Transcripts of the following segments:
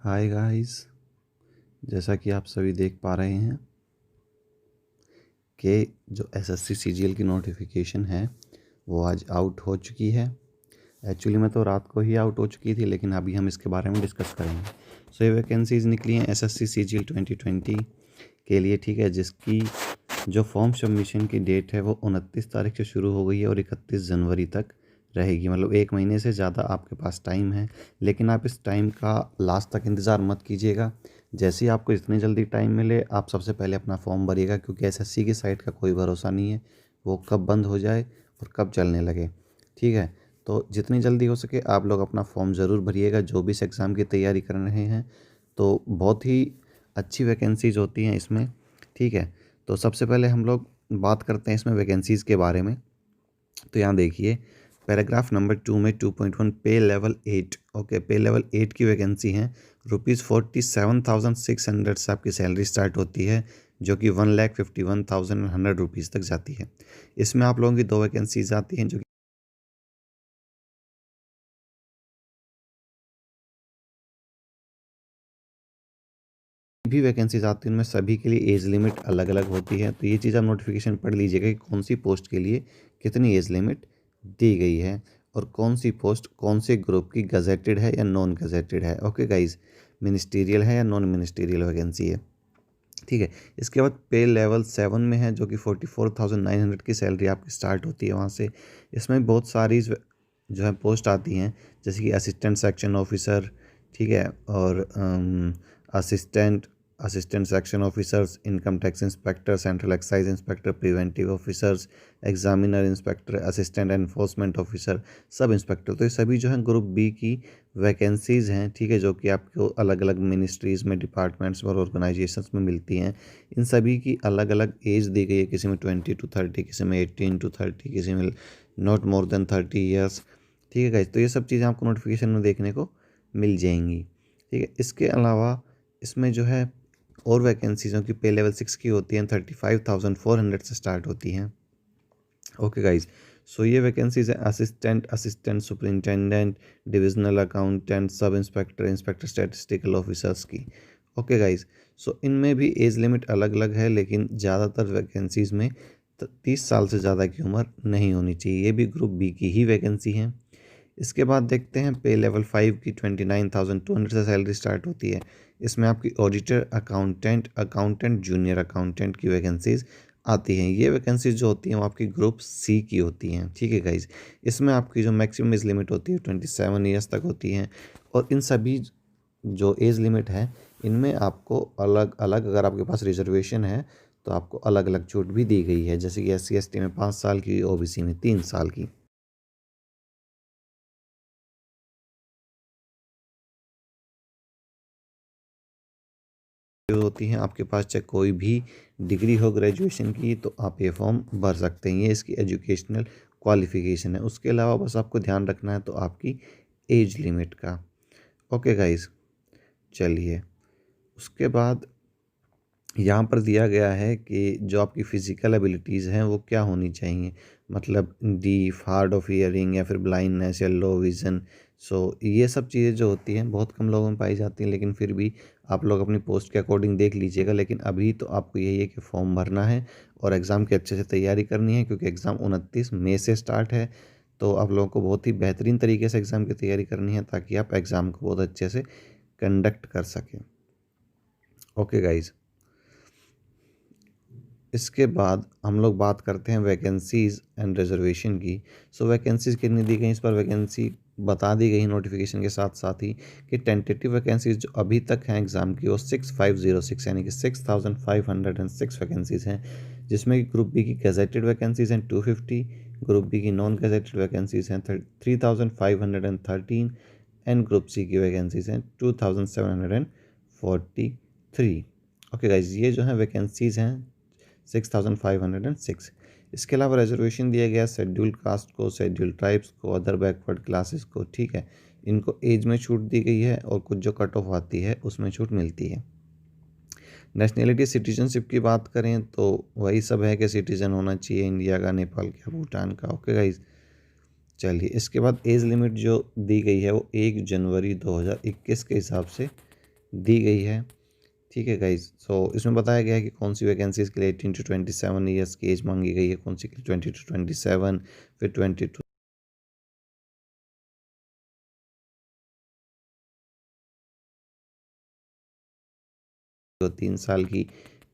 Hi guys, जैसा कि आप सभी देख पा रहे हैं कि जो एसएससी सीजीएल की नोटिफिकेशन है वो आज आउट हो चुकी है। एक्चुअली में तो रात को ही आउट हो चुकी थी, लेकिन अभी हम इसके बारे में डिस्कस करेंगे। सो ये वैकेंसीज़ निकली हैं एसएससी सीजीएल 2020 के लिए, ठीक है, जिसकी जो फॉर्म सबमिशन की डेट है वो 29 तारीख से शुरू हो गई है और 31 जनवरी तक रहेगी। मतलब 1 महीने से ज़्यादा आपके पास टाइम है, लेकिन आप इस टाइम का लास्ट तक इंतज़ार मत कीजिएगा। जैसे ही आपको जितनी जल्दी टाइम मिले आप सबसे पहले अपना फॉर्म भरिएगा, क्योंकि एसएससी की साइट का कोई भरोसा नहीं है, वो कब बंद हो जाए और कब चलने लगे। ठीक है, तो जितनी जल्दी हो सके आप लोग अपना फॉर्म ज़रूर भरिएगा, जो भी इस एग्ज़ाम की तैयारी कर रहे हैं। तो बहुत ही अच्छी वैकेंसीज़ होती हैं इसमें, ठीक है। तो सबसे पहले हम लोग बात करते हैं इसमें वैकेंसीज़ के बारे में। तो यहाँ देखिए पैराग्राफ नंबर 2 में 2.1 पे लेवल 8, ओके, पे लेवल 8 की वैकेंसी है। ₹47,600 से आपकी सैलरी स्टार्ट होती है, जो कि 1,51,100 रुपीज़ तक जाती है। इसमें आप लोगों की 2 वैकेंसीज आती हैं, जो भी वैकेंसीज आती हैं उनमें सभी के लिए एज लिमिट अलग अलग होती है। तो ये चीज़ आप नोटिफिकेशन पढ़ लीजिएगा कि कौन सी पोस्ट के लिए कितनी एज लिमिट दी गई है और कौन सी पोस्ट कौन से ग्रुप की गजेटेड है या नॉन गजेटेड है। ओके गाइज, मिनिस्टीरियल है या नॉन मिनिस्टीरियल वैकेंसी है, ठीक है। इसके बाद पे लेवल 7 में है, जो कि 44,900 की सैलरी आपकी स्टार्ट होती है वहाँ से। इसमें बहुत सारी जो है पोस्ट आती हैं, जैसे कि असिस्टेंट सेक्शन ऑफिसर, ठीक है, और assistant assistant section officers, income tax inspector, central excise inspector, preventive officers, examiner inspector, assistant enforcement officer, sub inspector. तो ये सभी जो है ग्रुप बी की वैकेंसीज़ हैं, ठीक है, जो कि आपको अलग अलग मिनिस्ट्रीज़ में, डिपार्टमेंट्स और ऑर्गेनाइजेशंस में मिलती हैं। इन सभी की अलग अलग एज दी गई है, किसी में 20 to 30, किसी में 18 to 30, किसी में नॉट मोर देन 30 ईयर्स, ठीक है गाइस। तो ये सब चीज़ें आपको नोटिफिकेशन में देखने को मिल जाएंगी, ठीक है। इसके अलावा इसमें जो है और वैकेंसीज़ों की पे लेवल 6 की होती हैं, 35,400 से स्टार्ट होती हैं। ओके गाइज, सो ये वैकेंसीज है assistant superintendent, divisional accountant, sub inspector, inspector statistical officers की। ओके गाइज, सो इनमें भी एज लिमिट अलग अलग है, लेकिन ज़्यादातर वैकेंसीज़ में 30 साल से ज़्यादा की उम्र नहीं होनी चाहिए। ये भी ग्रुप बी की ही वैकेंसी है। इसके बाद देखते हैं पे लेवल 5 की 29,200 से सैलरी स्टार्ट होती है। इसमें आपकी ऑडिटर, अकाउंटेंट जूनियर अकाउंटेंट की वैकेंसीज आती हैं। ये वैकेंसीज जो होती हैं वो आपकी ग्रुप सी की होती हैं, ठीक है गाइज। इसमें आपकी जो मैक्सिमम एज लिमिट होती है 27 ईयर्स तक होती हैं। और इन सभी जो एज लिमिट है इनमें आपको अलग अलग, अगर आपके पास रिजर्वेशन है तो आपको अलग अलग छूट भी दी गई है, जैसे कि SC ST में 5 साल की, OBC में 3 साल की होती हैं। आपके पास चाहे कोई भी डिग्री हो ग्रेजुएशन की, तो आप ये फॉर्म भर सकते हैं। ये इसकी एजुकेशनल क्वालिफिकेशन है। उसके अलावा बस आपको ध्यान रखना है तो आपकी एज लिमिट का। ओके गाइस, चलिए उसके बाद यहाँ पर दिया गया है कि जो आपकी फ़िज़िकल एबिलिटीज़ हैं वो क्या होनी चाहिए, मतलब डीफ, हार्ड ऑफ हियरिंग या फिर ब्लाइंडनेस या लो विज़न। सो ये सब चीज़ें जो होती हैं बहुत कम लोगों में पाई जाती हैं, लेकिन फिर भी आप लोग अपनी पोस्ट के अकॉर्डिंग देख लीजिएगा। लेकिन अभी तो आपको यही है कि फॉर्म भरना है और एग्ज़ाम की अच्छे से तैयारी करनी है, क्योंकि एग्ज़ाम 29 मई से स्टार्ट है। तो आप लोगों को बहुत ही बेहतरीन तरीके से एग्ज़ाम की तैयारी करनी है, ताकि आप एग्ज़ाम को बहुत अच्छे से कंडक्ट कर सकें। ओके गाइज़, इसके बाद हम लोग बात करते हैं वैकेंसीज़ एंड रिजर्वेशन की। सो वैकेंसीज़ कितनी दी गई, इस पर वैकेंसी बता दी गई नोटिफिकेशन के साथ साथ ही कि टेंटेटिव वैकेंसीज़ जो अभी तक हैं एग्ज़ाम की वो 6506, यानी कि 6506 वैकेंसीज़ हैं, जिसमें कि ग्रुप बी की गजेटेड वैकेंसीज़ हैं 250, ग्रुप बी की नॉन गजेटेड वैकेंसीज़ हैं 3513 एंड ग्रुप सी की वैकेंसीज़ हैं 2743। ओके गाइज, ये जो है वैकेंसीज़ हैं 6506। इसके अलावा रिजर्वेशन दिया गया शेड्यूल कास्ट को, शेड्यूल ट्राइब्स को, अदर बैकवर्ड क्लासेस को, ठीक है। इनको एज में छूट दी गई है और कुछ जो कट ऑफ आती है उसमें छूट मिलती है। नेशनैलिटी सिटीजनशिप की बात करें तो वही सब है कि सिटीज़न होना चाहिए इंडिया का, नेपाल का, भूटान का। ओके गाइज, चलिए इसके बाद एज लिमिट जो दी गई है वो 1 जनवरी 2021 के हिसाब से दी गई है। ठीक है गाइज, सो इसमें बताया गया है कि कौन सी वैकेंसीज़ के लिए 18 to 27 ईयर्स की एज मांगी गई है, कौन सी के लिए 20 to 27, फिर 22 को 3 साल की,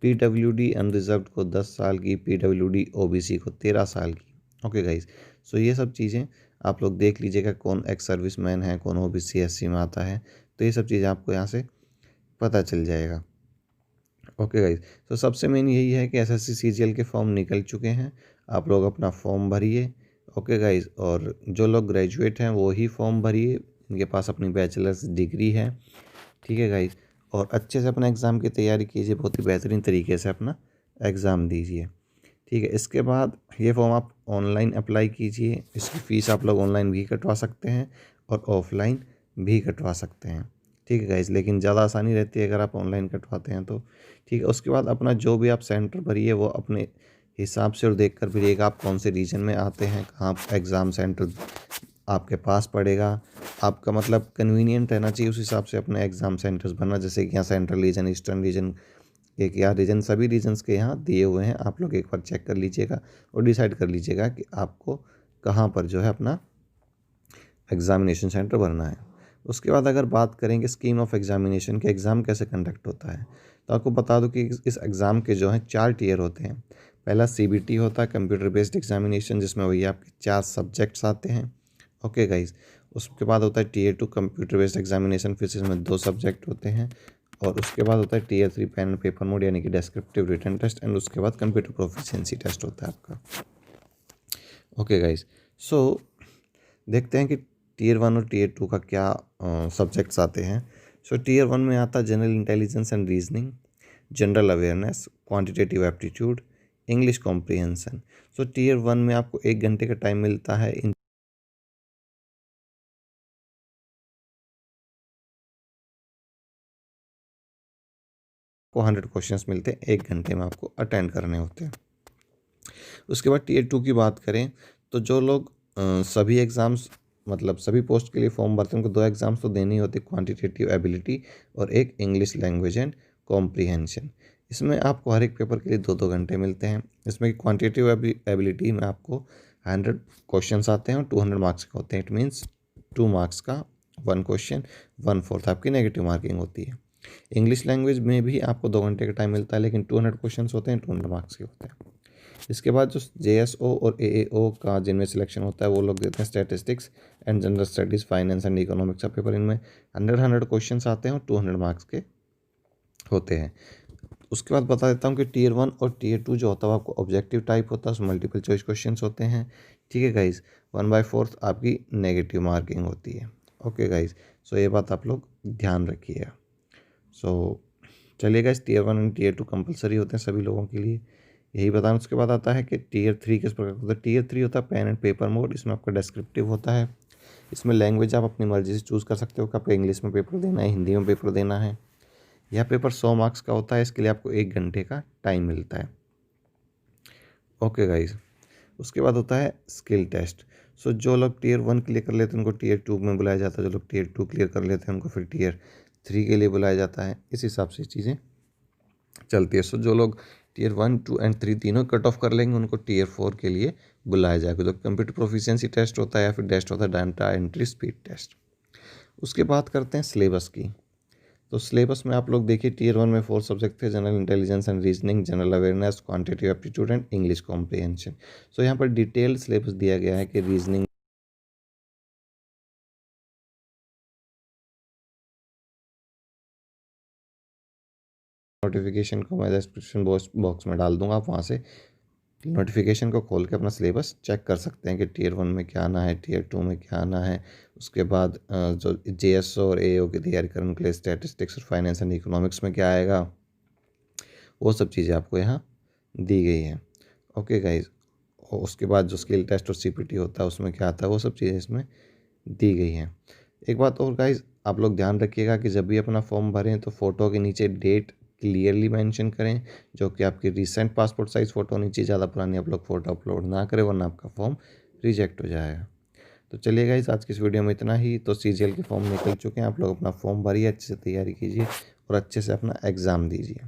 PWD अनरिजर्व्ड को 10 साल की, PWD OBC को 13 साल की। ओके गाइज, सो ये सब चीज़ें आप लोग देख लीजिएगा, कौन एक्स सर्विस मैन है, कौन OBC SC में आता है, तो ये सब चीज़ें आपको यहाँ से पता चल जाएगा। ओके गाइज, तो सबसे मेन यही है कि SSC CGL के फॉर्म निकल चुके हैं, आप लोग अपना फॉर्म भरिए। ओके गाइज, और जो लोग ग्रेजुएट हैं वो ही फॉर्म भरिए, इनके पास अपनी बैचलर्स डिग्री है। ठीक है गाइज, और अच्छे से अपना एग्ज़ाम की तैयारी कीजिए, बहुत ही बेहतरीन तरीके से अपना एग्ज़ाम दीजिए। ठीक है, इसके बाद ये फॉर्म आप ऑनलाइन अप्लाई कीजिए, इसकी फ़ीस आप लोग ऑनलाइन भी कटवा सकते हैं और ऑफलाइन भी कटवा सकते हैं। ठीक है गाइज, लेकिन ज़्यादा आसानी रहती है अगर आप ऑनलाइन कटवाते हैं तो। ठीक है, उसके बाद अपना जो भी आप सेंटर भरिए वो अपने हिसाब से और देख कर भरिएगा, आप कौन से रीजन में आते हैं, कहाँ एग्ज़ाम सेंटर आपके पास पड़ेगा, आपका मतलब कन्वीनियंट रहना चाहिए, उस हिसाब से अपने एग्ज़ाम सेंटर्स भरना। जैसे कि यहाँ सेंट्रल रीजन, ईस्टर्न रीजन, एक यहाँ रीजन, सभी रीजन्स के यहाँ दिए हुए हैं, आप लोग एक बार चेक कर लीजिएगा और डिसाइड कर लीजिएगा कि आपको कहाँ पर जो है अपना एग्ज़ामिनेशन सेंटर भरना है। उसके बाद अगर बात करेंगे स्कीम ऑफ एग्ज़ामिनेशन के, एग्ज़ाम कैसे कंडक्ट होता है, तो आपको बता दूं कि इस एग्ज़ाम के जो हैं 4 टियर होते हैं। पहला CBT होता है, कंप्यूटर बेस्ड एग्ज़ामिनेशन, जिसमें वही आपके 4 सब्जेक्ट्स आते हैं। ओके गाइज, उसके बाद होता है Tier 2 कंप्यूटर बेस्ड एग्ज़ामिनेशन, फिर इसमें 2 सब्जेक्ट होते हैं। और उसके बाद होता है Tier 3 pen and paper mode, यानी कि डेस्क्रिप्टिव रिटन टेस्ट, एंड उसके बाद कंप्यूटर प्रोफिशिएंसी टेस्ट होता है आपका। ओके गाइज, सो देखते हैं कि Tier 1 और Tier 2 का क्या सब्जेक्ट्स आते हैं। सो Tier 1 में आता है general intelligence and reasoning, general awareness, quantitative aptitude, English comprehension. So Tier 1 में आपको 1 घंटे का टाइम मिलता है, इन को 100 क्वेश्चंस मिलते हैं, 1 घंटे में आपको अटेंड करने होते हैं। उसके बाद Tier 2 की बात करें तो जो लोग सभी एग्ज़ाम्स, मतलब सभी पोस्ट के लिए फॉर्म भरते हैं, उनको 2 एग्ज़ाम्स तो देने ही होते, क्वांटिटेटिव एबिलिटी और एक इंग्लिश लैंग्वेज एंड कॉम्प्रिहेंशन। इसमें आपको हर एक पेपर के लिए 2-2 घंटे मिलते हैं। इसमें क्वांटिटेटिव एबिलिटी में आपको 100 क्वेश्चंस आते हैं और 200 मार्क्स के होते हैं। इट मीन्स 2 मार्क्स का 1 क्वेश्चन, 1/4 आपकी नेगेटिव मार्किंग होती है। इंग्लिश लैंग्वेज में भी आपको 2 घंटे का टाइम मिलता है, लेकिन 200 क्वेश्चन होते हैं, 200 मार्क्स के होते हैं। इसके बाद जो JSO और AAO का जिनमें सिलेक्शन होता है, वो लोग देते हैं statistics and general studies, finance and economics का पेपर। इनमें 100 क्वेश्चन आते हैं और 200 मार्क्स के होते हैं। उसके बाद बता देता हूँ कि Tier 1 और Tier 2 जो होता है वो आपको ऑब्जेक्टिव टाइप होता है, उसमें मल्टीपल चॉइस क्वेश्चन होते हैं। ठीक है गाइज, 1/4 आपकी नेगेटिव मार्किंग होती है। ओके गाइज, सो ये बात आप लोग ध्यान रखिएगा। सो चलिए guys, Tier 1 and Tier 2 compulsory होते हैं सभी लोगों के लिए, यही बताना। उसके बाद आता है कि Tier 3 किस प्रकार का होता है। Tier 3 होता है पेन एंड पेपर मोड, इसमें आपका डेस्क्रिप्टिव होता है। इसमें लैंग्वेज आप अपनी मर्जी से चूज़ कर सकते हो कि आपको इंग्लिश में पेपर देना है, हिंदी में पेपर देना है। यह पेपर 100 मार्क्स का होता है, इसके लिए आपको 1 घंटे का टाइम मिलता है। ओके गाइज, उसके बाद होता है स्किल टेस्ट। सो जो लोग Tier 1 क्लियर कर लेते हैं उनको Tier 2 में बुलाया जाता है, जो लोग Tier 2 क्लियर कर लेते हैं उनको फिर Tier 3 के लिए बुलाया जाता है। इस हिसाब से चीज़ें चलती है। सो जो लोग Tier 1, 2 एंड 3 तीनों कट ऑफ कर लेंगे उनको Tier 4 के लिए बुलाया जाएगा, तो कंप्यूटर प्रोफिशिएंसी टेस्ट होता है या फिर टेस्ट होता है डाटा एंट्री स्पीड टेस्ट। उसके बाद करते हैं सिलेबस की। तो सिलेबस में आप लोग देखिए, Tier 1 में 4 सब्जेक्ट थे, general intelligence and reasoning, general awareness, quantitative aptitude and English comprehension. So यहाँ पर डिटेल्ड सिलेबस दिया गया है कि रीजनिंग नोटिफिकेशन को मैं डिस्क्रिप्शन बॉक्स में डाल दूंगा, आप वहाँ से नोटिफिकेशन को खोल के अपना सिलेबस चेक कर सकते हैं कि Tier 1 में क्या आना है, Tier 2 में क्या आना है। उसके बाद जो JSO और AO की तैयारी करने उनके लिए स्टैटिस्टिक्स और फाइनेंस एंड इकोनॉमिक्स में क्या आएगा, वो सब चीज़ें आपको यहाँ दी गई हैं। ओके गाइज, और उसके बाद जो स्किल टेस्ट और CPT होता है उसमें क्या आता है, वो सब चीज़ें इसमें दी गई हैं। एक बात और गाइज, आप लोग ध्यान रखिएगा कि जब भी अपना फॉर्म भरें तो फ़ोटो के नीचे डेट क्लियरली मेंशन करें, जो कि आपकी रिसेंट पासपोर्ट साइज़ फ़ोटो होनी चाहिए, ज़्यादा पुरानी आप लोग फ़ोटो अपलोड ना करें, वरना आपका फॉर्म रिजेक्ट हो जाएगा। तो चलिए गाइस, आज की इस वीडियो में इतना ही। तो सीजीएल के फॉर्म निकल चुके हैं, आप लोग अपना फॉर्म भरिए, अच्छे से तैयारी कीजिए और अच्छे से अपना एग्ज़ाम दीजिए।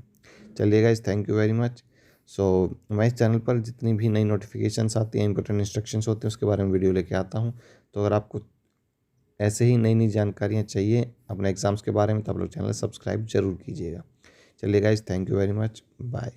चलिए guys, thank you very much. So मैं इस चैनल पर जितनी भी नई नोटिफिकेशंस आती हैं, इंपॉर्टेंट इंस्ट्रक्शंस होते हैं, उसके बारे में वीडियो लेके आता हूँ। तो अगर आपको ऐसे ही नई नई जानकारियाँ चाहिए अपने एग्ज़ाम्स के बारे में, तो आप लोग चैनल सब्सक्राइब जरूर कीजिएगा। चलिए guys, thank you very much, bye.